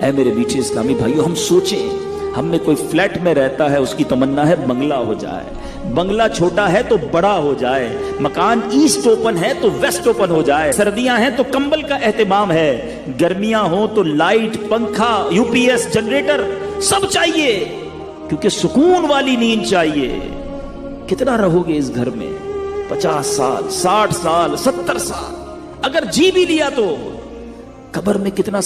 ऐ मेरे मीठे इस्लामी भाइयों, हम सोचें, हम में कोई फ्लैट में रहता है, उसकी तमन्ना है बंगला हो जाए, बंगला छोटा है तो बड़ा हो जाए, मकान ईस्ट ओपन है तो वेस्ट ओपन हो जाए, सर्दियां हैं तो कंबल का एहतमाम है, गर्मियां हो तो लाइट, पंखा, यूपीएस, जनरेटर सब चाहिए, क्योंकि सुकून वाली नींद चाहिए। कितना रहोगे इस घर में? 50 साल, 60 साल, 70 साल? अगर जी भी लिया तो कब्र में कितना